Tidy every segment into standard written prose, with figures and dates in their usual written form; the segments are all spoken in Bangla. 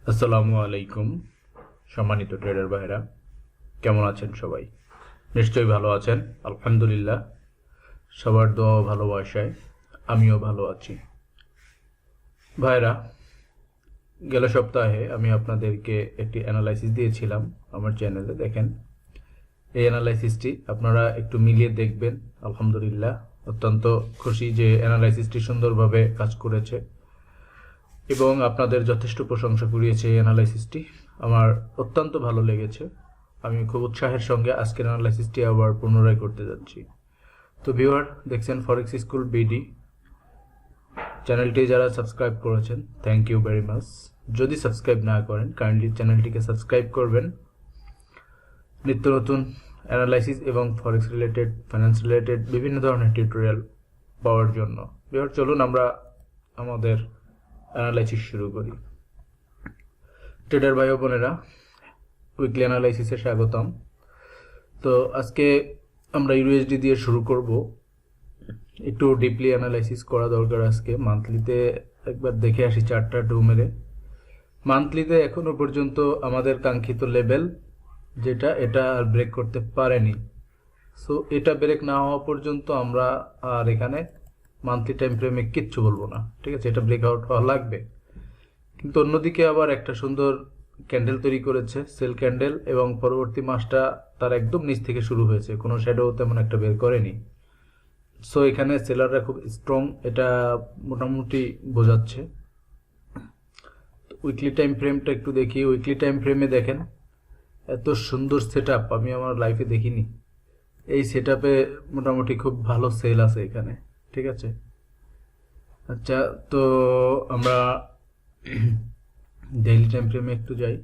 আসসালামু আলাইকুম সম্মানিত ট্রেডার ভাইরা, কেমন আছেন সবাই? নিশ্চয়ই ভালো আছেন। আলহামদুলিল্লাহ, সবার দোয়া ও ভালোবাসায় আমিও ভালো আছি। ভাইরা, গেল সপ্তাহে আমি আপনাদেরকে একটি অ্যানালাইসিস দিয়েছিলাম আমার চ্যানেলে। দেখেন, এই অ্যানালাইসিসটি আপনারা একটু মিলিয়ে দেখবেন। আলহামদুলিল্লাহ, অত্যন্ত খুশি যে অ্যানালাইসিসটি সুন্দরভাবে কাজ করেছে এবং আপনাদের যথেষ্ট প্রশংসা কুড়িয়েছে এই অ্যানালাইসিসটি। আমার অত্যন্ত ভালো লেগেছে। আমি খুব উৎসাহের সঙ্গে আজকের অ্যানালাইসিসটি আবার পুনরায় করতে যাচ্ছি। তো ভিউয়ার, দেখছেন ফরেক্স স্কুল বিডি চ্যানেলটি যারা সাবস্ক্রাইব করেছেন, থ্যাংক ইউ ভেরি মাচ। যদি সাবস্ক্রাইব না করেন, কাইন্ডলি চ্যানেলটিকে সাবস্ক্রাইব করবেন নিত্য নতুন অ্যানালাইসিস এবং ফরেক্স রিলেটেড, ফাইন্যান্স রিলেটেড বিভিন্ন ধরনের টিউটোরিয়াল পাওয়ার জন্য। ভিউয়ার, চলুন আমরা আমাদের অ্যানালাইসিস শুরু করি। ট্রেডার ভাই ও বোনেরা, উইকলি অ্যানালাইসিসে স্বাগতম। তো আজকে আমরা ইউএসডি দিয়ে শুরু করব। একটু ডিপলি অ্যানালাইসিস করা দরকার আজকে। মান্থলিতে একবার দেখে আসি চারটা ডু মেরে। মান্থলিতে এখনো পর্যন্ত আমাদের কাঙ্ক্ষিত লেভেল যেটা, এটা আর ব্রেক করতে পারেনি। সো এটা ব্রেক না হওয়া পর্যন্ত আমরা আর এখানে মান্থলি টাইম ফ্রেমে কিচ্ছু বলবো না, ঠিক আছে? এটা ব্রেকআউট হওয়া লাগবে। কিন্তু অন্যদিকে আবার একটা সুন্দর ক্যান্ডেল তৈরি করেছে, সেল ক্যান্ডেল, এবং পরবর্তী মাসটা তার একদম নিচ থেকে শুরু হয়েছে, কোনো শ্যাডো তেমন একটা বের করেনি। সো এখানে সেলাররা খুব স্ট্রং, এটা মোটামুটি বোঝাচ্ছে। উইকলি টাইম ফ্রেমটা একটু দেখি। উইকলি টাইম ফ্রেমে দেখেন, এত সুন্দর সেট আমি আমার লাইফে দেখিনি। এই সেট মোটামুটি খুব ভালো সেল আছে এখানে, ঠিক আছে? আচ্ছা, তো আমরা ডেইলি টাইম ফ্রেমে একটু যাই।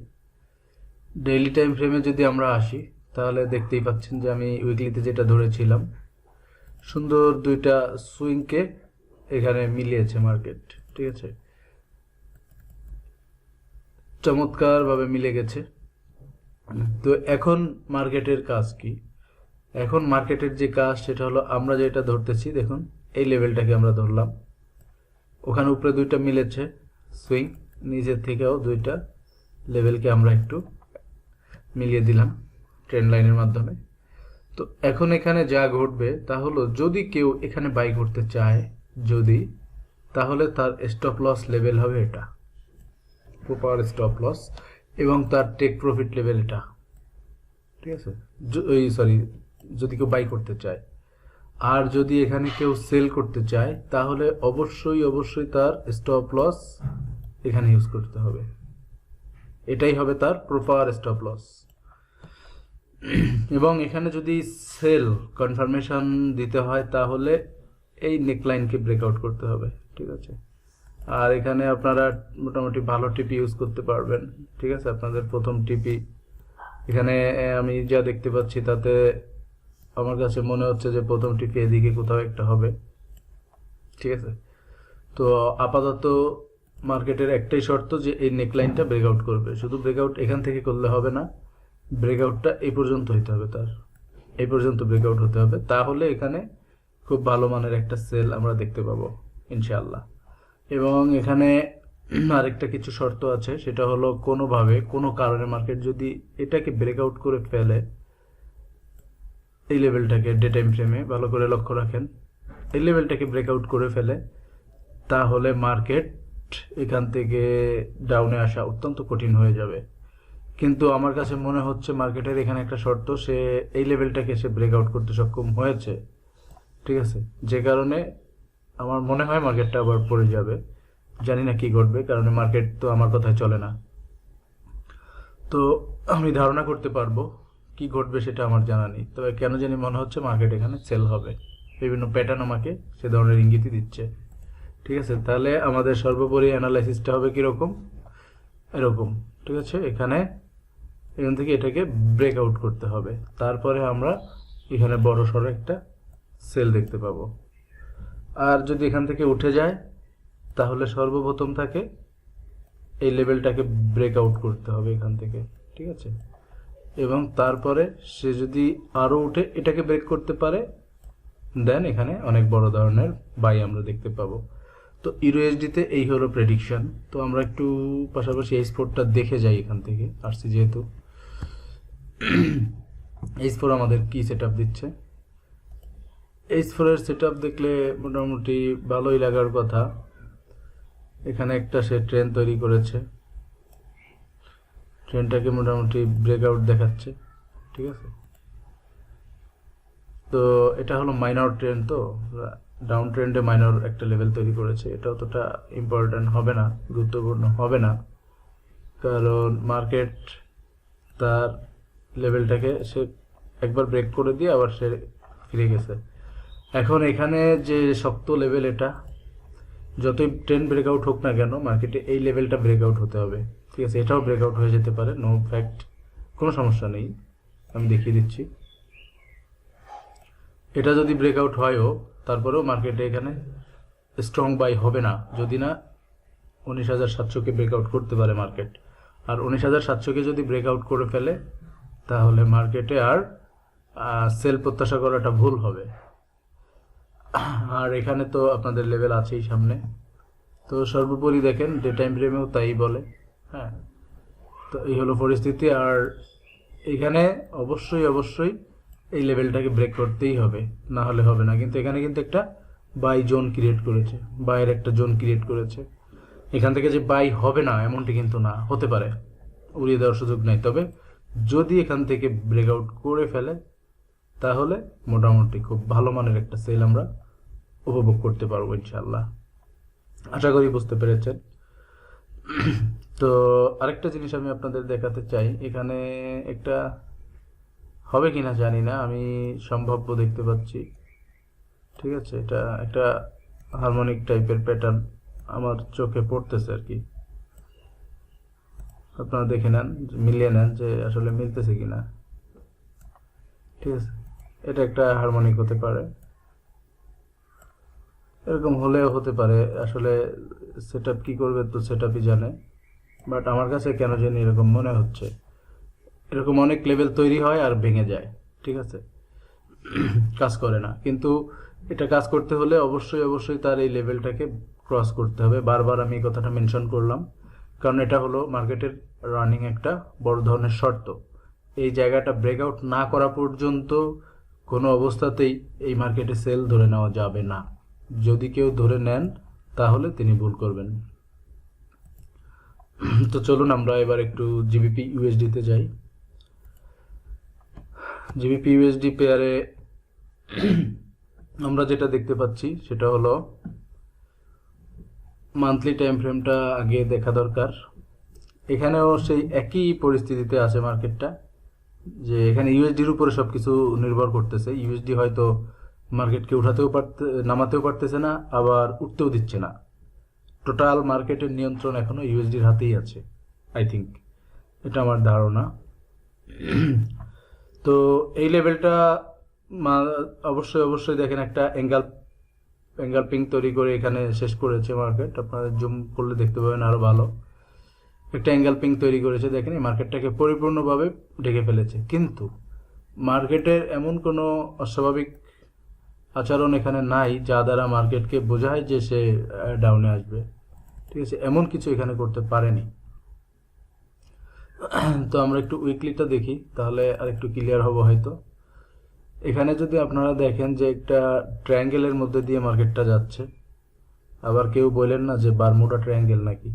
ডেইলি টাইম ফ্রেমে যদি আমরা আসি, তাহলে দেখতেই পাচ্ছেন যে আমি উইকলিতে যেটা ধরেছিলাম, সুন্দর দুইটা সুইংকে এখানে মিলিয়েছে মার্কেট, ঠিক আছে? চমৎকারভাবে মিলে গেছে। তো এখন মার্কেটের কাজ কি? এখন মার্কেটের যে কাজ সেটা হলো, আমরা যেটা ধরতেছি, দেখুন এই লেভেলটাকে আমরা ধরলাম, ওখানে উপরে দুইটা মিলেছে সুইং, নিচের থেকেও দুইটা লেভেলকে আমরা একটু মিলিয়ে দিলাম ট্রেন্ড লাইনের মাধ্যমে। তো এখন এখানে যা ঘটবে তা হলো, যদি কেউ এখানে বাই করতে চায়, যদি, তাহলে তার স্টপ লস লেভেল হবে এটা, প্রপার স্টপ লস, এবং তার টেক প্রফিট লেভেল এটা, ঠিক আছে? সরি, যদি কেউ বাই করতে চায়। আর যদি এখানে কেউ সেল করতে চায়, তাহলে অবশ্যই তার স্টপ লস এখানে ইউজ করতে হবে। এটাই হবে তার প্রপার স্টপ লস। এবং এখানে যদি সেল কনফার্মেশন দিতে হয়, তাহলে এই নেকলাইনকে ব্রেকআউট করতে হবে, ঠিক আছে? আর এখানে আপনারা মোটামুটি ভালো টিপি ইউজ করতে পারবেন, ঠিক আছে? আপনাদের প্রথম টিপি এখানে আমি যা দেখতে পাচ্ছি, তাতে আমার কাছে মনে হচ্ছে যে প্রথম টিপি এদিকে কোথাও একটা হবে, ঠিক আছে? তো আপাতত মার্কেটের একটাই শর্ত, যে এই নেকলাইনটা ব্রেকআউট করবে। শুধু ব্রেকআউট এখান থেকে করলে হবে না, ব্রেকআউটটা এই পর্যন্ত হইতে হবে, তার এই পর্যন্ত ব্রেকআউট হতে হবে। তাহলে এখানে খুব ভালো মানের একটা সেল আমরা দেখতে পাবো ইনশাআল্লাহ। এবং এখানে আরেকটা কিছু শর্ত আছে, সেটা হলো কোনোভাবে কোনো কারণে মার্কেট যদি এটাকে ব্রেকআউট করে ফেলে, এই লেভেলটাকে ডে টাইম ফ্রেমে ভালো করে লক্ষ্য রাখেন, এই লেভেলটাকে ব্রেকআউট করে ফেলে, তাহলে মার্কেট এখান থেকে ডাউনে আসা অত্যন্ত কঠিন হয়ে যাবে। কিন্তু আমার কাছে মনে হচ্ছে মার্কেটের এখানে একটা শর্ত, সে এই লেভেলটাকে সে ব্রেকআউট করতে সক্ষম হয়েছে, ঠিক আছে? যে কারণে আমার মনে হয় মার্কেটটা আবার পড়ে যাবে। জানি না কি ঘটবে, কারণ মার্কেট তো আমার কথায় চলে না। তো আমি ধারণা করতে পারবো কি ঘটবে, সেটা আমার জানা নেই। তবে কেন জানি মনে হচ্ছে মার্কেট এখানে সেল হবে। বিভিন্ন প্যাটার্ন আমাকে সে ধরনের ইঙ্গিতই দিচ্ছে, ঠিক আছে? তাহলে আমাদের সর্বোপরি অ্যানালাইসিসটা হবে কীরকম? এরকম, ঠিক আছে? এখান থেকে এটাকে ব্রেকআউট করতে হবে, তারপরে আমরা এখানে বড় সড়ো একটা সেল দেখতে পাবো। আর যদি এখান থেকে উঠে যায়, তাহলে সর্বপ্রথম তাকে এই লেভেলটাকে ব্রেকআউট করতে হবে এখান থেকে, ঠিক আছে? এবং তারপরে সে যদি আরও উঠে এটাকে ব্রেক করতে পারে, দেন এখানে অনেক বড় ধরনের বাই আমরা দেখতে পাবো। তো ইউএসডিতে এই হলো প্রেডিকশন। তো আমরা একটু পাশাপাশি এই স্পোর্টটা দেখে যাই, এখান থেকে আসছি যেহেতু। এইচ ফোর আমাদের কি সেট দিচ্ছে, এইচ ফোরের সেট দেখলে মোটামুটি ভালোই লাগার কথা। এখানে একটা সে ট্রেন তৈরি করেছে, ট্রেনটাকে মোটামুটি ব্রেকআউট দেখাচ্ছে, ঠিক আছে। তো এটা হলো মাইনর ট্রেন, তো ডাউন ট্রেন্ডে মাইনর একটা লেভেল তৈরি করেছে। এটা অতটা ইম্পর্ট্যান্ট হবে না, গুরুত্বপূর্ণ হবে না, কারণ মার্কেট তার লেভেলটাকে সে একবার ব্রেক করে দিয়ে আবার সে ফিরে গেছে। এখন এখানে যে শক্ত লেভেল, এটা যতই ট্রেন্ড ব্রেকআউট হোক না কেন, মার্কেটে এই লেভেলটা ব্রেকআউট হতে হবে, ঠিক আছে। এটাও ব্রেকআউট হয়ে যেতে পারে, নো ফ্যাক্ট, কোনো সমস্যা নেই, আমি দেখিয়ে দিচ্ছি। এটা যদি ব্রেকআউট হয়ও, তারপরেও মার্কেটে এখানে স্ট্রং বাই হবে না, যদি না 19,700-কে ব্রেকআউট করতে পারে মার্কেট। আর 19,700-কে যদি ব্রেকআউট করে ফেলে, তাহলে মার্কেটে আর সেল প্রত্যাশা করাটা ভুল হবে। আর এখানে তো আপনাদের লেভেল আছেই সামনে। তো সর্বোপরি দেখেন ডে টাইম ফ্রেমেও তাই বলে, হ্যাঁ। তো এই হলো পরিস্থিতি। আর এখানে অবশ্যই অবশ্যই এই লেভেলটাকে ব্রেক করতেই হবে, না হলে হবে না। কিন্তু এখানে কিন্তু একটা বাই জোন ক্রিয়েট করেছে, বাইয়ের একটা জোন ক্রিয়েট করেছে। এখান থেকে যে বাই হবে না এমনটি কিন্তু না, হতে পারে, উড়িয়ে দেওয়ার সুযোগ নেই। তবে যদি এখান থেকে ব্রেকআউট করে ফেলে, তাহলে মোটামুটি খুব ভালো মানের একটা সেল আমরা উপভোগ করতে পারবো ইনশাল্লাহ। আশা করি বুঝতে পেরেছেন। তো আরেকটা জিনিস আমি আপনাদের দেখাতে চাই, এখানে একটা হবে কিনা জানি না, আমি সম্ভাব্য দেখতে পাচ্ছি, ঠিক আছে। এটা একটা হারমোনিক টাইপের প্যাটার্ন আমার চোখে পড়তেছে আর কি। আপনারা দেখে নেন, মিলিয়ে নেন যে আসলে মিলতেছে কিনা, ঠিক আছে। এটা একটা হারমোনিক হতে পারে, এরকম হলেও হতে পারে। আসলে সেটআপ কি করবে তো সেটআপই জানে, বাট আমার কাছে কেন জানি এরকম মনে হচ্ছে। এরকম অনেক লেভেল তৈরি হয় আর ভেঙে যায়, ঠিক আছে, কাজ করে না। কিন্তু এটা কাজ করতে হলে অবশ্যই অবশ্যই তার এই লেভেলটাকে ক্রস করতে হবে। বারবার আমি এই কথাটা মেনশন করলাম, কারণ এটা হলো মার্কেটের রানিং একটা বড় ধরনের শর্ত। এই জায়গাটা ব্রেকআউট না করা পর্যন্ত কোনো অবস্থাতেই এই মার্কেটে সেল ধরে নেওয়া যাবে না। যদি কেউ ধরে নেন তাহলে তিনি ভুল করবেন। তো চলুন আমরা এবার একটু জিবিপি ইউএসডিতে যাই। জিবিপি ইউএসডি পেয়ারে আমরা যেটা দেখতে পাচ্ছি সেটা হলো মান্থলি টাইম ফ্রেমটা আগে দেখা দরকার। এখানেও সেই একই পরিস্থিতিতে আছে মার্কেটটা, যে এখানে ইউএসডির উপরে সবকিছু নির্ভর করতেছে। ইউএসডি হয়তো মার্কেটকে উঠাতেও নামাতেও পারতেছে না, আবার উঠতেও দিচ্ছে না। টোটাল মার্কেটের নিয়ন্ত্রণ এখনো ইউএসডির হাতেই আছে, আই থিঙ্ক, এটা আমার ধারণা। তো এই লেভেলটা অবশ্যই অবশ্যই দেখেন একটা অ্যাঙ্গেল পিং তৈরি করে এখানে শেষ করেছে মার্কেট। আপনারা জুম করলে দেখতে পাবেন আরো ভালো, একটা অ্যাঙ্গেল পিং তৈরি করেছে। দেখেন এই মার্কেটটাকে পরিপূর্ণভাবে ঢেকে ফেলেছে, কিন্তু মার্কেটের এমন কোনো অস্বাভাবিক আচরণ এখানে নাই যা দ্বারা মার্কেটকে বোঝায় যে সে ডাউনে আসবে, ঠিক আছে। এমন কিছু এখানে করতে পারেনি। তো আমরা একটু উইকলিটা দেখি, তাহলে আর একটু ক্লিয়ার হবো হয়তো। এখানে যদি আপনারা দেখেন যে একটা ট্রায়াঙ্গেলের মধ্যে দিয়ে মার্কেটটা যাচ্ছে, আবার কেউ বলেন না যে বারমুডা ট্রায়াঙ্গেল নাকি,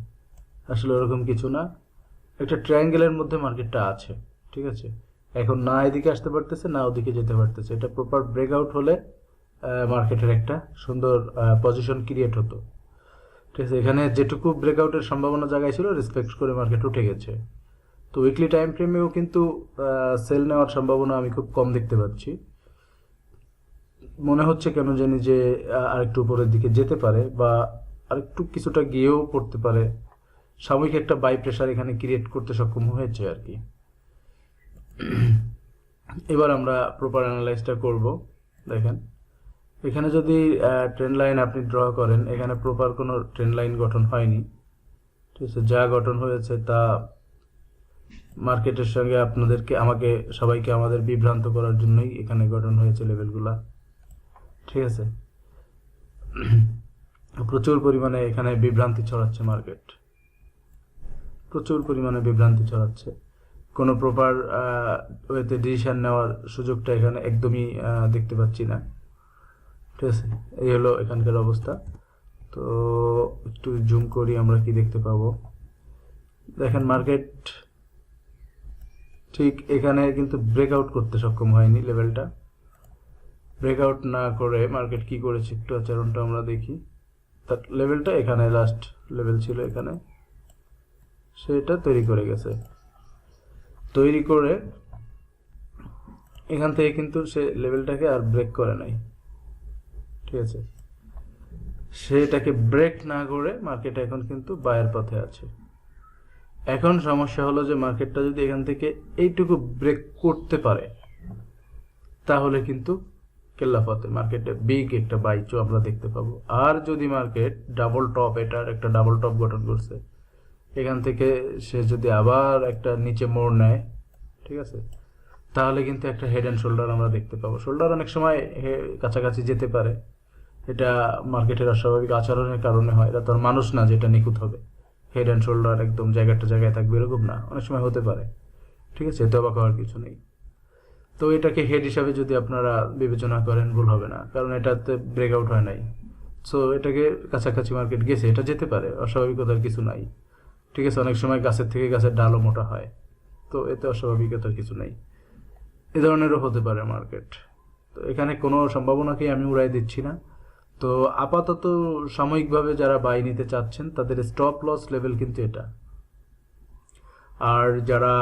আসলে ওরকম কিছু না, একটা ট্রায়াঙ্গেলের মধ্যে মার্কেটটা আছে, ঠিক আছে। এখন না এদিকে আসতে পারতেছে না ওদিকে যেতে পারতেছে। এটা প্রপার ব্রেকআউট হলে মার্কেটের একটা সুন্দর পজিশন ক্রিয়েট হতো, ঠিক আছে। এখানে যেটুকু ব্রেকআউটের সম্ভাবনা জায়গায় ছিল রেসপেক্ট করে মার্কেট উঠে গেছে। তো উইকলি টাইম ফ্রেমেও কিন্তু সেল নেওয়ার সম্ভাবনা আমি খুব কম দেখতে পাচ্ছি। মনে হচ্ছে কেন জানি যে আরেকটু উপরের দিকে যেতে পারে, বা আরেকটু কিছুটা গিয়েও পড়তে পারে। সাময়িক একটা বাই প্রেশার এখানে ক্রিয়েট করতে সক্ষম হয়েছে আর কি। এবার আমরা প্রপার অ্যানালাইজটা করব। দেখেন এখানে যদি ট্রেন্ড লাইন আপনি ড্র করেন, এখানে প্রপার কোনো ট্রেন্ড লাইন গঠন হয়নি, ঠিক আছে। যা গঠন হয়েছে তা মার্কেটের সঙ্গে আমাকে সবাইকে আমাদের বিভ্রান্ত করার জন্যই এখানে গঠন হয়েছে লেভেলগুলা, ঠিক আছে। প্রচুর পরিমাণে এখানে বিভ্রান্তি ছড়াচ্ছে মার্কেট, প্রচুর পরিমাণে বিভ্রান্তি ছড়াচ্ছে। কোনো প্রপার ওয়েতে ডিসিশন নেওয়ার সুযোগটা এখানে একদমই দেখতে পাচ্ছি না। ঠিক আছে, এই হলো এখানকার অবস্থা। তো একটু জুম করি, আমরা কি দেখতে পাবো। দেখেন মার্কেট ঠিক এখানে কিন্তু ব্রেকআউট করতে সক্ষম হয়নি, লেভেলটা ব্রেকআউট না করে মার্কেট কি করেছে একটু আচরণটা আমরা দেখি। তার লেভেলটা এখানে লাস্ট লেভেল ছিল, এখানে সেটা তৈরি করে গেছে, তৈরি করে এখান থেকে কিন্তু সে লেভেলটাকে আর ব্রেক করে নাই। ঠিক আছে, সেটাকে ব্রেক না করে মার্কেট এখন কিন্তু বায়ের পথে আছে। এখন সমস্যা হলো যে মার্কেটটা যদি এখান থেকে এইটুকু ব্রেক করতে পারে তাহলে কিন্তু কেল্লাফতে মার্কেটে বিগ একটা বাইচও আমরা দেখতে পাবো। আর যদি মার্কেট ডাবল টপ, এটার একটা ডাবল টপ গঠন করছে, এখান থেকে সে যদি আবার একটা নিচে মোড় নেয়, ঠিক আছে, তাহলে কিন্তু একটা হেড অ্যান্ড শোল্ডার আমরা দেখতে পাবো। শোল্ডার অনেক সময় কাছাকাছি যেতে পারে, এটা মার্কেটের অস্বাভাবিক আচরণের কারণে হয়। এটা তো আর মানুষ না যেটা নিখুঁত হবে, হেড অ্যান্ড শোল্ডার একদম জায়গাটা জায়গায় থাকবে এরকম না, অনেক সময় হতে পারে। ঠিক আছে, এতে অবাক হওয়ার কিছু নেই। তো এটাকে হেড হিসাবে যদি আপনারা বিবেচনা করেন ভুল হবে না, কারণ এটাতে ব্রেকআউট হয় নাই। সো এটাকে কাছাকাছি মার্কেট গেছে, এটা যেতে পারে, অস্বাভাবিকতার কিছু নাই। ঠিক আছে, অনেক সময় গাছের থেকে গাছের ডালও মোটা হয়, তো এতে অস্বাভাবিকতার কিছু নেই। এ ধরনেরও হতে পারে মার্কেট। তো এখানে কোনো সম্ভাবনাকেই আমি উড়াই দিচ্ছি না। তো আপাতত সাময়িকভাবে যারা বাই নিতে চাচ্ছেন তাদের স্টপ লস লেভেল কিন্তু এটা, আর যারা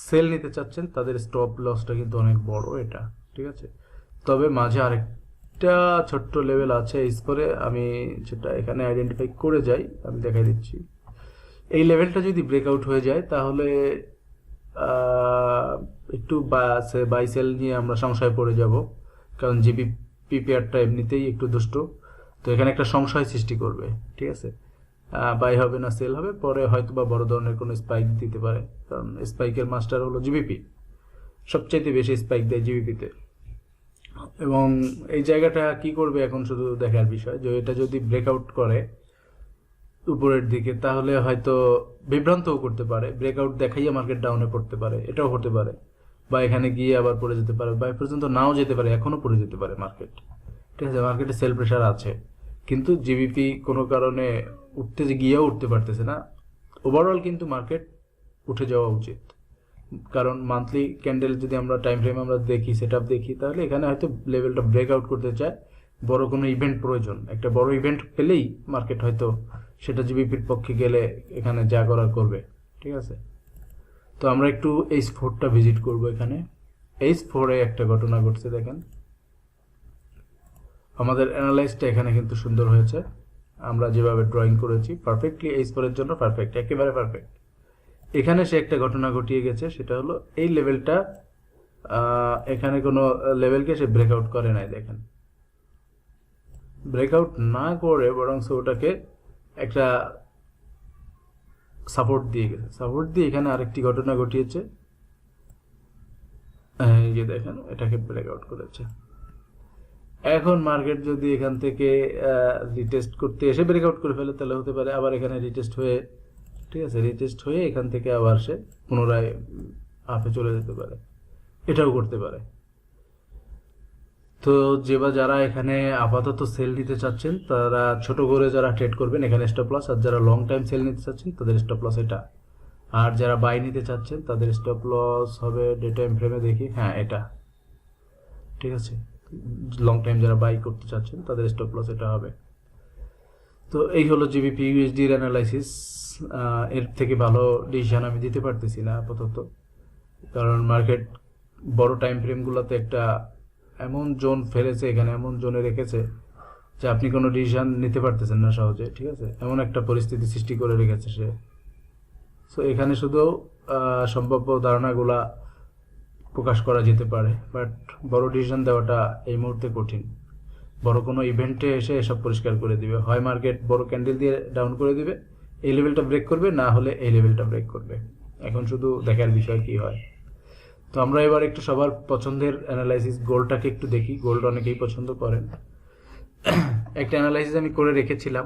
সেল নিতে চাচ্ছেন তাদের স্টপ লসটা কিন্তু অনেক বড় এটা। ঠিক আছে, তবে মাঝে আরেকটা ছোট্ট লেভেল আছে এই স্কোরে, আমি সেটা এখানে আইডেন্টিফাই করে যাই, আমি দেখাই দিচ্ছি। এই লেভেলটা যদি ব্রেকআউট হয়ে যায় তাহলে একটু বাই সেল নিয়ে আমরা সংশয় পড়ে যাব, কারণ জিবিপি পেয়ারটা এমনিতেই একটু দুষ্ট। তো এখানে একটা সংশয় সৃষ্টি করবে। ঠিক আছে, বাই হবে না সেল হবে, পরে হয়তো বা বড় ধরনের কোনো স্পাইক দিতে পারে, কারণ স্পাইকের মাস্টার হলো জিবিপি, সবচাইতে বেশি স্পাইক দেয় জিবিপিতে। এবং এই জায়গাটা কি করবে এখন শুধু দেখার বিষয়, যে এটা যদি ব্রেকআউট করে উপরের দিকে তাহলে হয়তো বিভ্রান্তও করতে পারে, ব্রেকআউট দেখাইয়া মার্কেট ডাউনে পড়তে পারে, এটাও হতে পারে। বা এখানে গিয়ে আবার পড়ে যেতে পারে, বা পর্যন্ত নাও যেতে পারে, এখনও পড়ে যেতে পারে মার্কেট। ঠিক আছে, মার্কেটে সেল প্রেশার আছে, কিন্তু জিবিপি কোনো কারণে উঠতে গিয়েও উঠতে পারতেছে না। ওভারঅল কিন্তু মার্কেট উঠে যাওয়া উচিত, কারণ মান্থলি ক্যান্ডেল যদি আমরা টাইম ফ্রেম আমরা দেখি, সেট আপ দেখি, তাহলে এখানে হয়তো লেভেলটা ব্রেকআউট করতে চায়, বড় কোনো ইভেন্ট প্রয়োজন, একটা বড় ইভেন্ট পেলেই মার্কেট হয়তো সেটা জিবিপির পক্ষে গেলে এখানে যা করার করবে। ঠিক আছে, তো আমরা একটু H4টা ভিজিট করব। এখানে H4-এ একটা ঘটনা ঘটছে, দেখেন আমাদের অ্যানালাইসটা এখানে কিন্তু সুন্দর হয়েছে, আমরা যেভাবে ড্রয়িং করেছি পারফেক্টলি H4-এর জন্য পারফেক্ট, একেবারে পারফেক্ট। এখানে সে একটা ঘটনা ঘটিয়ে গেছে, সেটা হলো এই লেভেলটা, এখানে কোনো লেভেলকে সে ব্রেকআউট করে নাই। দেখেন ব্রেকআউট না করে বরং ওটাকে একটা সাপোর্ট দিয়ে গেছে, সাপোর্ট দিয়ে এখানে আরেকটি ঘটনা ঘটিয়েছে, এই যে দেখেন এটাকে ব্রেকআউট করেছে। এখন মার্কেট যদি এখান থেকে রিটেস্ট করতে এসে ব্রেকআউট করে ফেলে তাহলে হতে পারে আবার এখানে রিটেস্ট হয়ে, ঠিক আছে, রিটেস্ট হয়ে এখান থেকে আবার সে পুনরায় আপে চলে যেতে পারে, এটাও করতে পারে। তো যারা এখানে আপাতত সেল নিতে চাচ্ছেন তারা ছোট করে যারা ট্রেড করবেন এখানে স্টপ লস, আর যারা লং টাইম সেল নিতে চাচ্ছেন তাদের স্টপ লস এটা। আর যারা বাই নিতে চাচ্ছেন তাদের স্টপ লস হবে ডে টাইম ফ্রেমে দেখি, হ্যাঁ এটা। ঠিক আছে, লং টাইম যারা বাই করতে চাচ্ছেন তাদের স্টপ লস এটা হবে। তো এই হলো জিবিপি ইউএসডির অ্যানালাইসিস। এর থেকে ভালো ডিসিশন আমি দিতে পারতেছি না আপাতত, কারণ মার্কেট বড় টাইম ফ্রেমগুলোতে একটা এমন জোন ফেলেছে, এখানে এমন জোনে রেখেছে যে আপনি কোনো ডিসিশন নিতে পারতেছেন না সহজে। ঠিক আছে, এমন একটা পরিস্থিতি সৃষ্টি করে রেখেছে সে। সো এখানে শুধু সম্ভাব্য ধারণাগুলা প্রকাশ করা যেতে পারে, বাট বড় ডিসিশন দেওয়াটা এই মুহূর্তে কঠিন। বড় কোনো ইভেন্টে এসে এসব পরিষ্কার করে দিবে, হয় মার্কেট বড় ক্যান্ডেল দিয়ে ডাউন করে দিবে, এই লেভেলটা ব্রেক করবে, না হলে এই লেভেলটা ব্রেক করবে। এখন শুধু দেখার বিষয় কি হয়। তো আমরা এবার একটু সবার পছন্দের অ্যানালাইসিস গোল্ডটাকে একটু দেখি, গোল্ড অনেকেই পছন্দ করেন। একটা অ্যানালাইসিস আমি করে রেখেছিলাম,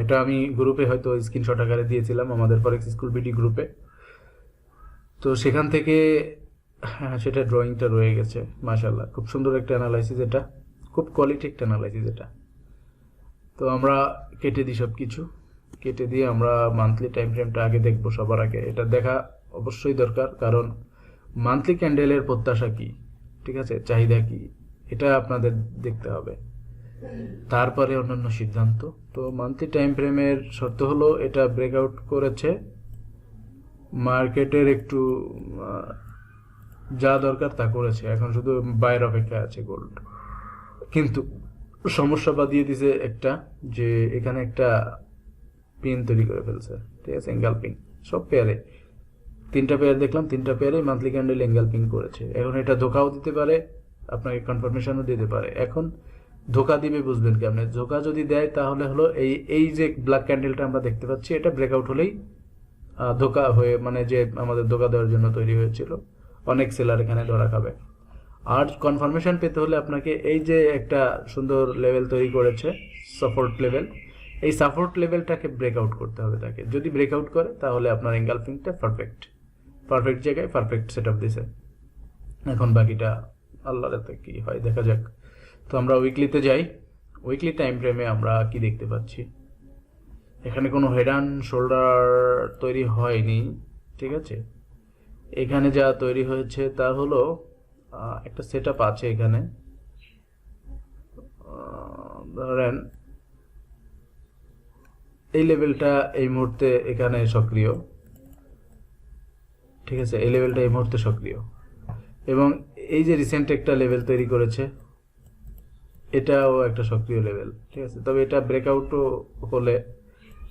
এটা আমি গ্রুপে হয়তো স্ক্রিনশট আকারে দিয়েছিলাম আমাদের ফরেক্স স্কুল বিডি গ্রুপে। তো সেখান থেকে সেটা ড্রয়িংটা রয়ে গেছে। মাশাআল্লাহ, খুব সুন্দর একটা অ্যানালাইসিস, এটা খুব কোয়ালিটি একটা অ্যানালাইসিস এটা। তো আমরা কেটে দিই সব কিছু, কেটে দিয়ে আমরা মান্থলি টাইম ফ্রেমটা আগে দেখবো। সবার আগে এটা দেখা অবশ্যই দরকার, কারণ মান্থলি ক্যান্ডেলের প্রত্যাশা কি, ঠিক আছে, চাহিদা কি, এটা আপনাদের দেখতে হবে, তারপরে অন্যান্য সিদ্ধান্ত। তো মান্থলি টাইম ফ্রেমের শর্ত হলো এটা ব্রেকআউট করেছে, মার্কেটের একটু যা দরকার তা করেছে, এখন শুধু বাইরের অপেক্ষা আছে গোল্ড। কিন্তু সমস্যা বাদিয়ে দিছে একটা, যে এখানে একটা পিন তৈরি করে ফেলছে, ঠিক আছে, এঙ্গালপিং সব পেয়ারে, 3টা পেয়ার দেখলাম, 3টা পেয়ারে মান্থলি ক্যান্ডেল এঙ্গালপিং করেছে। এখন এটা ধোকাও দিতে পারে, আপনাকে কনফার্মেশনও দিতে পারে। এখন ধোকা দিবে বুঝবেন কেমনে? ধোকা যদি দেয় তাহলে হলো এই এই যে ব্ল্যাক ক্যান্ডেলটা আমরা দেখতে পাচ্ছি, এটা ব্রেকআউট হলেই ধোকা হয়ে, মানে যে আমাদের ধোকা দেওয়ার জন্য তৈরি হয়েছিল, অনেক সেলার এখানে ধরা খাবে। আর কনফার্মেশন পেতে হলে আপনাকে এই যে একটা সুন্দর লেভেল তৈরি করেছে, সাপোর্ট লেভেল, এই সাপোর্ট লেভেলটাকে ব্রেকআউট করতে হবে তাকে। যদি ব্রেকআউট করে তাহলে আপনার এঙ্গালফিংটা পারফেক্ট জায়গায় পারফেক্ট সেট আপ দিছে। এখন বাকিটা আল্লাহর হাতে কি হয় দেখা যাক। তো আমরা উইকলিতে যাই। উইকলি টাইম ফ্রেমে আমরা কি দেখতে পাচ্ছি, এখানে কোনো হেড অ্যান্ড শোল্ডার তৈরি হয়নি, ঠিক আছে। এখানে যা তৈরি হয়েছে তা হলো একটা সেট আপ আছে এখানে, ধরেন এই লেভেলটা এই মুহূর্তে এখানে সক্রিয়, ঠিক আছে, এই লেভেলটা এই মুহূর্তে সক্রিয়, এবং এই যে রিসেন্ট একটা লেভেল তৈরি করেছে, এটাও একটা সক্রিয় লেভেল, ঠিক আছে। তবে এটা ব্রেকআউটও হলে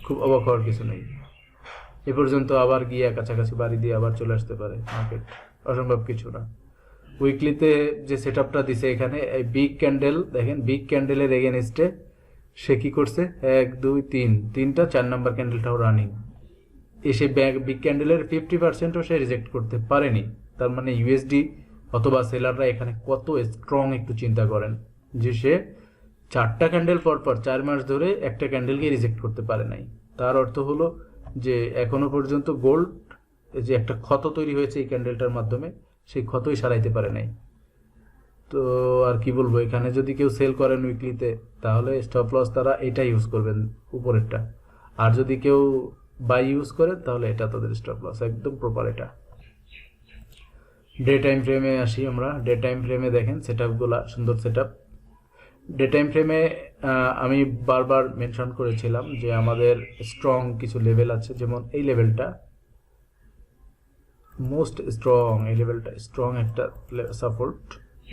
খুব অবাক হওয়ার কিছু নেই। এ পর্যন্ত আবার গিয়ে কাছাকাছি বাড়ি দিয়ে আবার চলে আসতে পারে মার্কেট, অসম্ভব কিছু না। উইকলিতে যে সেট আপটা দিছে এখানে, এই বিগ ক্যান্ডেল দেখেন, বিগ ক্যান্ডেলের এগেনস্টে সে কি করছে, 1 2 3 তিনটা 4 নাম্বার ক্যান্ডেলটাও রানিং, এসে বিগ ক্যান্ডেলের 50%ও সে রিজেক্ট করতে পারেনি। তার মানে ইউএসডি অথবা সেলাররা এখানে কত স্ট্রং একটু চিন্তা করেন, যে সে 4টা ক্যান্ডেল পর 4 মাস ধরে একটা ক্যান্ডেলকে রিজেক্ট করতে পারে নাই। তার অর্থ হলো যে এখনো পর্যন্ত গোল্ড যে একটা ক্ষত তৈরি হয়েছে এই ক্যান্ডেলটার মাধ্যমে, সেই ক্ষতই সারাইতে পারে নাই। তো আর কি বলবো, এখানে যদি কেউ সেল করেন উইকলিতে, তাহলে স্টপ লস তারা এটা ইউজ করবেন উপরেরটা, আর যদি কেউ বাই ইউজ করেন তাহলে এটা তাদের স্টপ লস একদম প্রপার। এটা ডে টাইম ফ্রেমে আসি আমরা। ডে টাইম ফ্রেমে দেখেন সেট আপগুলা সুন্দর সেট আপ। ডে টাইম ফ্রেমে আমি বারবার মেনশন করেছিলাম যে আমাদের স্ট্রং কিছু লেভেল আছে, যেমন এই লেভেলটা মোস্ট স্ট্রং, এই লেভেলটা স্ট্রং একটা সাপোর্ট।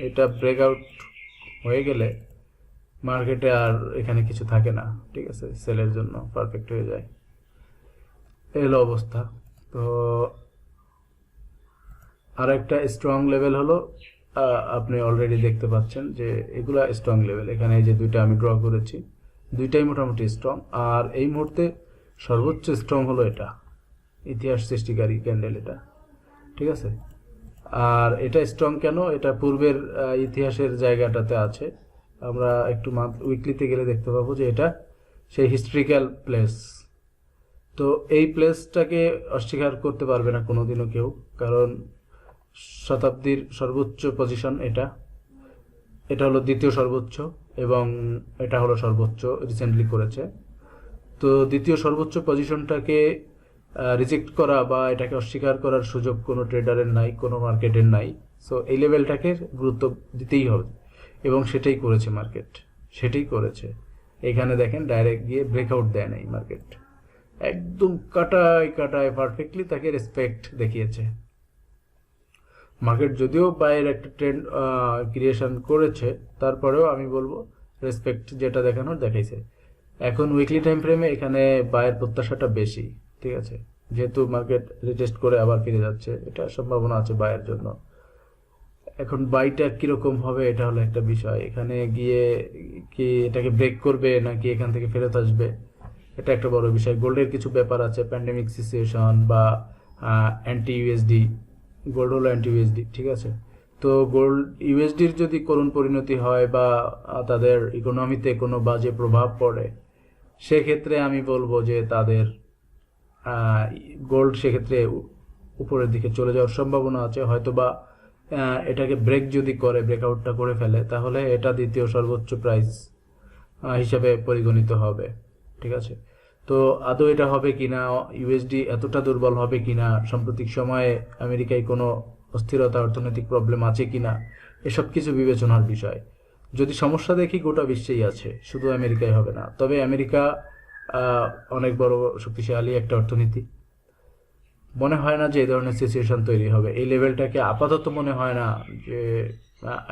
এটা ব্রেকআউট হয়ে গেলে মার্কেটে আর এখানে কিছু থাকে না, ঠিক আছে, সেলের জন্য পারফেক্ট হয়ে যায়, এলো অবস্থা। তো আর একটা স্ট্রং লেভেল হলো, আপনি অলরেডি দেখতে পাচ্ছেন যে এগুলা স্ট্রং লেভেল। এখানে যে দুইটা আমি ড্র করেছি, দুইটাই মোটামুটি স্ট্রং। আর এই মুহূর্তে সর্বোচ্চ স্ট্রং হলো এটা, ইতিহাস সৃষ্টিকারী ক্যান্ডেল এটা, ঠিক আছে। আর এটা স্ট্রং কেন, এটা পূর্বের ইতিহাসের জায়গাটাতে আছে। আমরা একটু উইকলিতে গেলে দেখতে পাবো যে এটা সেই হিস্ট্রিক্যাল প্লেস। তো এই প্লেসটাকে অস্বীকার করতে পারবে না কোনোদিনও কেউ, কারণ শতাব্দীর সর্বোচ্চ পজিশন এটা, এটা হলো দ্বিতীয় সর্বোচ্চ, এবং এটা হলো সর্বোচ্চ রিসেন্টলি করেছে। তো দ্বিতীয় সর্বোচ্চ পজিশনটাকে রিজেক্ট করা বা এটাকে অস্বীকার করার সুযোগ কোনো ট্রেডারের নাই, কোনো মার্কেটের নাই। সো এই লেভেলটাকে গুরুত্ব দিতেই হবে, এবং সেটাই করেছে মার্কেট, সেটাই করেছে। এখানে দেখেন ডাইরেক্ট গিয়ে ব্রেকআউট দেয় নাই মার্কেট, একদম কাটায় পারফেক্টলি তাকে রেসপেক্ট দেখিয়েছে। মার্কেট যদিও বাইরের একটা ট্রেন্ড ক্রিয়েশন করেছে, তারপরেও আমি বলবো রেসপেক্ট যেটা দেখানোর দেখাইছে। এখন উইকলি টাইম ফ্রেমে এখানে বায়ের প্রত্যাশাটা বেশি, ঠিক আছে, যেহেতু মার্কেট রিটেস্ট করে আবার ফিরে যাচ্ছে, এটা সম্ভাবনা আছে বায়ের জন্য। এখন বাইটা কিরকম হবে এটা হলো একটা বিষয়, এখানে গিয়ে কি এটাকে ব্রেক করবে নাকি এখান থেকে ফেরত আসবে, এটা একটা বড় বিষয়। গোল্ডের কিছু ব্যাপার আছে, প্যান্ডেমিক সিচুয়েশন বা অ্যান্টি ইউএসডি, গোল্ড হলো অ্যান্টি ইউএসডি, ঠিক আছে। তো তো গোল্ড ইউএসডির যদি করুণ পরিণতি হয় বা তাদের ইকোনমিতে কোনো বাজে প্রভাব পড়ে, সেক্ষেত্রে আমি বলবো যে তাদের গোল্ড সেক্ষেত্রে উপরের দিকে চলে যাওয়ার সম্ভাবনা আছে। হয়তোবা এটাকে ব্রেক যদি করে, ব্রেকআউটটা করে ফেলে, তাহলে এটা দ্বিতীয় সর্বোচ্চ প্রাইস হিসাবে পরিগণিত হবে। ঠিক আছে, তো আদৌ এটা হবে কিনা, ইউএসডি এতটা দুর্বল হবে কিনা, সাম্প্রতিক সময়ে আমেরিকায় কোনো অস্থিরতা, অর্থনৈতিক প্রবলেম আছে কিনা, এসব কিছু বিবেচনার বিষয়। যদি সমস্যা দেখি গোটা বিশ্বেই আছে, শুধু আমেরিকায় হবে না। তবে আমেরিকা অনেক বড় শক্তিশালী একটা অর্থনীতি, মনে হয় না যে এই ধরনের সিচুয়েশন তৈরি হবে। এই লেভেলটাকে আপাতত মনে হয় না যে,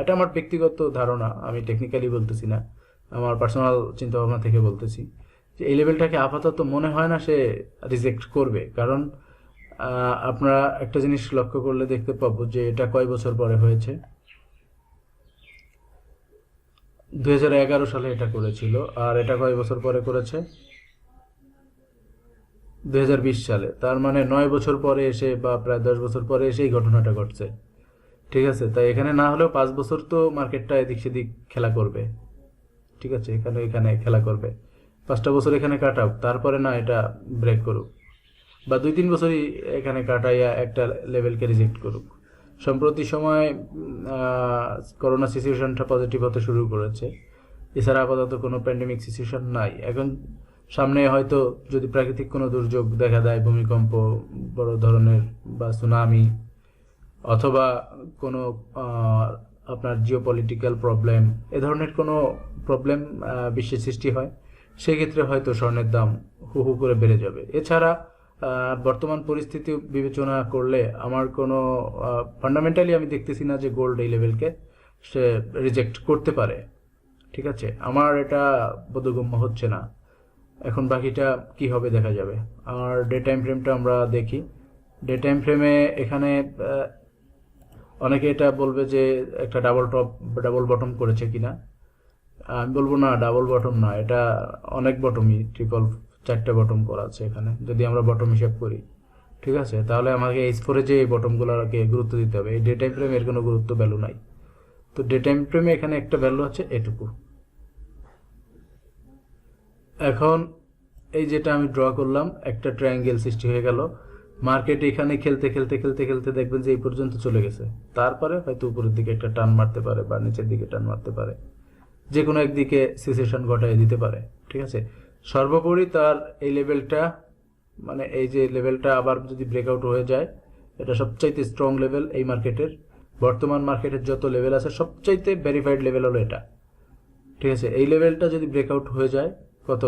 এটা আমার ব্যক্তিগত ধারণা, আমি টেকনিক্যালি বলতেছি না, আমার পার্সোনাল চিন্তা ভাবনা থেকে বলতেছি যে এই লেভেলটাকে আপাতত মনে হয় না সে রিজেক্ট করবে। কারণ আপনারা একটা জিনিস লক্ষ্য করলে দেখতে পাবো যে এটা কয় বছর পরে হয়েছে। 2011 সালে এটা করেছিল, আর এটা কয় বছর পরে করেছে, 2020 সালে। তার মানে 9 বছর পরে এসে বা প্রায় 10 বছর পরে এসে এই ঘটনাটা ঘটছে। ঠিক আছে, তাই এখানে না হলেও 5 বছর তো মার্কেটটা এদিক সেদিক খেলা করবে। ঠিক আছে, এখানে এখানে খেলা করবে, 5টা বছর এখানে কাটাও, তারপরে না এটা ব্রেক করুক, বা 2-3 বছরই এখানে কাটাইয়া একটা লেভেলকে রিজেক্ট করুক। সম্প্রতি সময় করোনা সিচুয়েশনটা পজিটিভ হতে শুরু করেছে, এছাড়া আপাতত কোনো প্যান্ডেমিক সিচুয়েশন নাই। এখন সামনে হয়তো যদি প্রাকৃতিক কোনো দুর্যোগ দেখা দেয়, ভূমিকম্প বড় ধরনের বা সুনামি, অথবা কোনো আপনার জিওপলিটিক্যাল প্রবলেম, এ ধরনের কোনো প্রবলেম বিশ্বে সৃষ্টি হয়, সেক্ষেত্রে হয়তো স্বর্ণের দাম হু হু করে বেড়ে যাবে। এছাড়া বর্তমান পরিস্থিতি বিবেচনা করলে আমার কোনো ফান্ডামেন্টালি আমি দেখতেছি না যে গোল্ড এই লেভেলকে সে রিজেক্ট করতে পারে। ঠিক আছে, আমার এটা বোধগম্য হচ্ছে না। এখন বাকিটা কি হবে দেখা যাবে। আর ডে টাইম ফ্রেমটা আমরা দেখি। ডে টাইম ফ্রেমে এখানে অনেকে এটা বলবে যে একটা ডাবল টপ, ডাবল বটম করেছে কিনা। আমি বলবো না, ডাবল বটম না, এটা অনেক বটমই, 4টা বটম করা আছে এখানে, যদি আমরা বটম হিসাব করি। ঠিক আছে, তাহলে আমাকে H4 যে এই বটমগুলোকে গুরুত্ব দিতে হবে। এই ডে টাইম ফ্রেমে এর কোনো গুরুত্ব ভ্যালু নাই। তো ডে টাইম ফ্রেমে এখানে একটা ভ্যালু আছে এটুকু। এখন এই যেটা আমি ড্র করলাম, একটা ট্রায়াঙ্গেল সৃষ্টি হয়ে গেল। মার্কেট এখানে খেলতে খেলতে খেলতে খেলতে দেখবেন যে এই পর্যন্ত চলে গেছে, তারপরে হয়তো উপরের দিকে একটা টান মারতে পারে বা নিচের দিকে টান মারতে পারে, যে কোনো একদিকে সিচুয়েশন ঘটায় দিতে পারে। ঠিক আছে, সর্বোপরি তার এই লেভেলটা, মানে এই যে লেভেলটা আবার যদি ব্রেকআউট হয়ে যায়, এটা সবচাইতে স্ট্রং লেভেল এই মার্কেটের। বর্তমান মার্কেটের যত লেভেল আছে সবচাইতে ভেরিফাইড লেভেল হলো এটা। ঠিক আছে, এই লেভেলটা যদি ব্রেকআউট হয়ে যায়, কত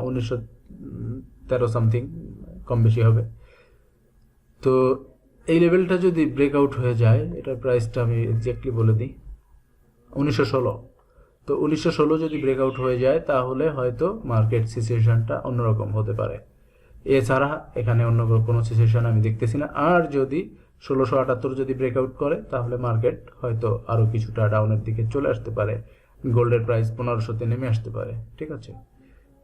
1913 সামথিং, কম বেশি হবে। তো এই লেভেলটা যদি ব্রেকআউট হয়ে যায়, এটার প্রাইসটা আমি এক্স্যাক্টলি বলে দিই, 1916। তো 1916 যদি ব্রেকআউট হয়ে যায়, তাহলে হয়তো মার্কেট সিচুয়েশনটা অন্যরকম হতে পারে। এছাড়া এখানে অন্য কোনো সিচুয়েশন আমি দেখতেছি না। আর যদি 1678 যদি ব্রেকআউট করে, তাহলে মার্কেট হয়তো আরও কিছুটা ডাউনের দিকে চলে আসতে পারে, গোল্ডের প্রাইস 1500-তে নেমে আসতে পারে। ঠিক আছে,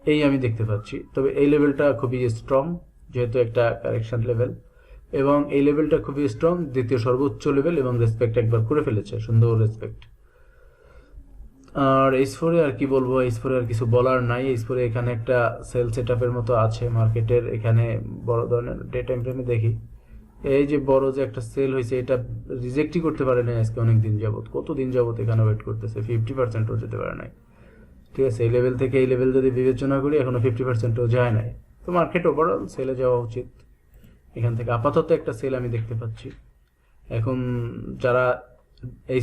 এই আমি দেখতে পাচ্ছি। তবে এই লেভেলটা খুবই স্ট্রং, যেহেতু একটা কারেকশন লেভেল, এবং এই লেভেলটা খুবই স্ট্রং, দ্বিতীয় সর্বোচ্চ লেভেল, এবং রেসপেক্ট একবার করে ফেলেছে, সুন্দর রেসপেক্ট। আর H4 আর কি বলবো, H4 আর কিছু বলার নাই। H4 এখানে একটা সেল সেটআপের মতো আছে মার্কেটের। এখানে বড় ধরনের ডে টাইম ফ্রেমে দেখি, এই যে বড় যে একটা সেল হয়েছে, এটা রিজেক্টই করতে পারে না আজকে অনেক দিন যাবত। কত দিন যাবত এখানে ওয়েট করতেছে, 50%ও যেতে পারে নাই। ঠিক আছে, এই লেভেল থেকে এই লেভেল যদি বিবেচনা করি, এখনো 50%ও যায় নাই। তো মার্কেট ওভারঅল সেলে যাওয়া উচিত। এখান থেকে আপাতত একটা সেল আমি দেখতে পাচ্ছি। এখন যারা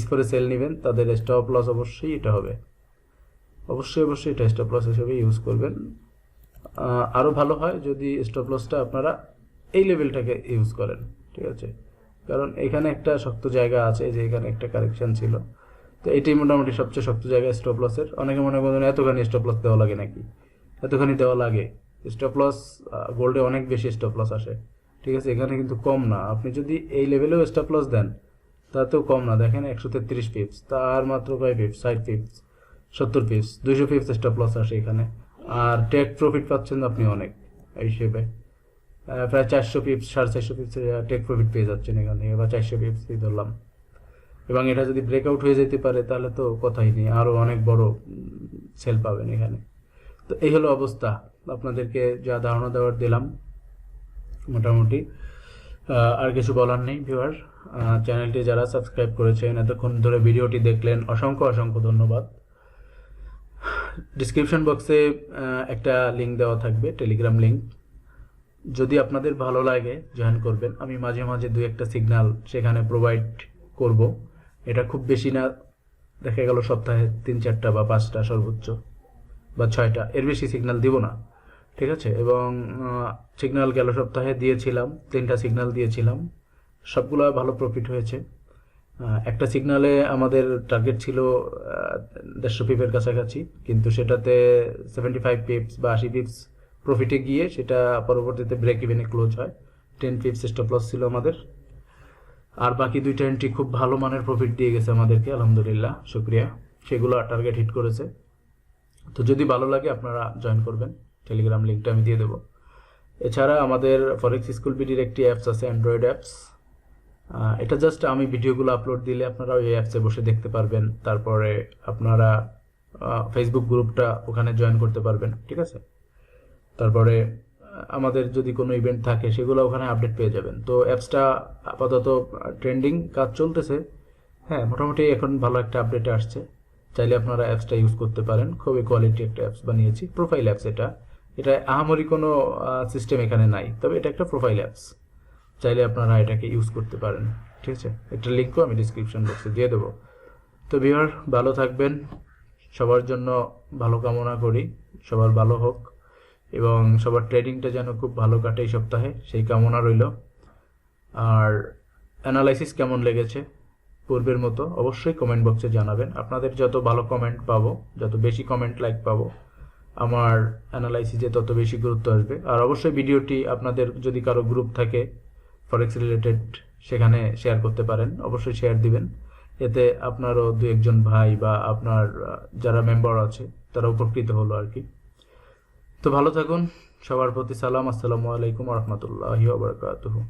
H4 সেল নেবেন, তাদের স্টপ লস অবশ্যই এটা হবে, অবশ্যই এটা স্টপ লস হিসেবে ইউজ করবেন। আরও ভালো হয় যদি স্টপ লসটা আপনারা এই লেভেলটাকে ইউজ করেন। ঠিক আছে, কারণ এখানে একটা শক্ত জায়গা আছে, যে এখানে একটা কারেকশন ছিল, তো এটাই মোটামুটি সবচেয়ে শক্ত জায়গা স্টপ লসের। অনেকে মনে করেন এতখানি স্টপ লস দেওয়া লাগে নাকি, এতখানি দেওয়া লাগে। স্টপ লস গোল্ডে অনেক বেশি স্টপ লস আসে। ঠিক আছে, এখানে কিন্তু কম না। আপনি যদি এই লেভেলেও স্টপ লস দেন, তাতেও কম না। দেখেন 133 পিপস, তার মাত্র কয় pips, 60 pips, 70 pips, 200 pips stop loss আসে এখানে। আর টেক প্রফিট পাচ্ছেন আপনি অনেক, এই হিসেবে প্রায় 400 পিপস, 450 পিপস টেক প্রফিট পেয়ে যাচ্ছেন এখান থেকে, বা 400 পিপস ধরলাম। এবং এটা যদি ব্রেকআউট হয়ে যেতে পারে তাহলে তো কথাই নেই, আরও অনেক বড় সেল পাবেন এখানে। তো এই হলো অবস্থা, আপনাদেরকে যা ধারণা দেওয়ার দিলাম মোটামুটি। আর কিছু বলার নেই ভিউয়ার। চ্যানেলটি যারা সাবস্ক্রাইব করেছেন, এতক্ষণ ধরে ভিডিওটি দেখলেন, অসংখ্য অসংখ্য ধন্যবাদ। ডিসক্রিপশন বক্সে একটা লিঙ্ক দেওয়া থাকবে, টেলিগ্রাম লিঙ্ক। যদি আপনাদের ভালো লাগে জয়েন করবেন। আমি মাঝে মাঝে 2-1টা সিগন্যাল সেখানে প্রোভাইড করব। এটা খুব বেশি না, দেখা গেল সপ্তাহে 3-4টা বা 5টা সর্বোচ্চ, বা 6টা, এর বেশি সিগন্যাল দিব না, ঠিক আছে। এবং সিগন্যাল গেল সপ্তাহে দিয়েছিলাম, 3টা সিগন্যাল দিয়েছিলাম, সবগুলো ভালো প্রফিট হয়েছে। একটা সিগনালে আমাদের টার্গেট ছিল 150 পিপের কাছাকাছি, কিন্তু সেটাতে 75 পিপস বা 80 পিপস প্রফিটে গিয়ে সেটা পরবর্তীতে ব্রেক ইভেনে ক্লোজ হয়। 10 পিপস স্টপ লস ছিল আমাদের। আর বাকি 2টা এন্ট্রি খুব ভালো মানের প্রফিট দিয়ে গেছে আমাদেরকে, আলহামদুলিল্লাহ, শুক্রিয়া। সেগুলো টার্গেট হিট করেছে। তো যদি ভালো লাগে আপনারা জয়েন করবেন, টেলিগ্রাম লিঙ্কটা আমি দিয়ে দেবো। এছাড়া আমাদের ফরেক্স স্কুল বিডির একটি অ্যাপস আছে, অ্যান্ড্রয়েড অ্যাপস। এটা জাস্ট আমি ভিডিওগুলো আপলোড দিলে আপনারা ওই অ্যাপসে বসে দেখতে পারবেন। তারপরে আপনারা ফেসবুক গ্রুপটা ওখানে জয়েন করতে পারবেন, ঠিক আছে। তারপরে আমাদের যদি কোনো ইভেন্ট থাকে সেগুলো ওখানে আপডেট পেয়ে যাবেন। তো অ্যাপসটা আপাতত ট্রেন্ডিং কাজ চলতেছে, হ্যাঁ, মোটামুটি এখন ভালো একটা আপডেট আসছে। চাইলে আপনারা অ্যাপসটা ইউজ করতে পারেন, খুবই কোয়ালিটি একটা অ্যাপস বানিয়েছি, প্রোফাইল অ্যাপস। এটা আহামরি কোনো সিস্টেম এখানে নাই, তবে এটা একটা প্রোফাইল অ্যাপস, চাইলে আপনারা এটাকে ইউজ করতে পারেন, ঠিক আছে। একটা লিঙ্কও আমি ডিসক্রিপশন বক্সে দিয়ে দেবো। তো ভিউয়ার, ভালো থাকবেন, সবার জন্য ভালো কামনা করি, সবার ভালো হোক এবং সবার ট্রেডিংটা যেন খুব ভালো কাটে এই সপ্তাহে, সেই কামনা রইল। আর অ্যানালাইসিস কেমন লেগেছে পূর্বের মতো অবশ্যই কমেন্ট বক্সে জানাবেন। আপনাদের যত ভালো কমেন্ট পাবো, যত বেশি কমেন্ট লাইক পাবো, আমার অ্যানালাইসিসে তত বেশি গুরুত্ব আসবে। আর অবশ্যই ভিডিওটি আপনাদের যদি কারো গ্রুপ থাকে ফরেক্স রিলেটেড, সেখানে শেয়ার করতে পারেন, অবশ্যই শেয়ার দিবেন। এতে আপনারও 2-1 ভাই বা আপনার যারা মেম্বার আছে তারা উপকৃত হলো আর কি। তো ভালো থাকুন, সবার প্রতি সালাম, আসসালামু আলাইকুম ওয়া রাহমাতুল্লাহি ওয়া বারাকাতুহু।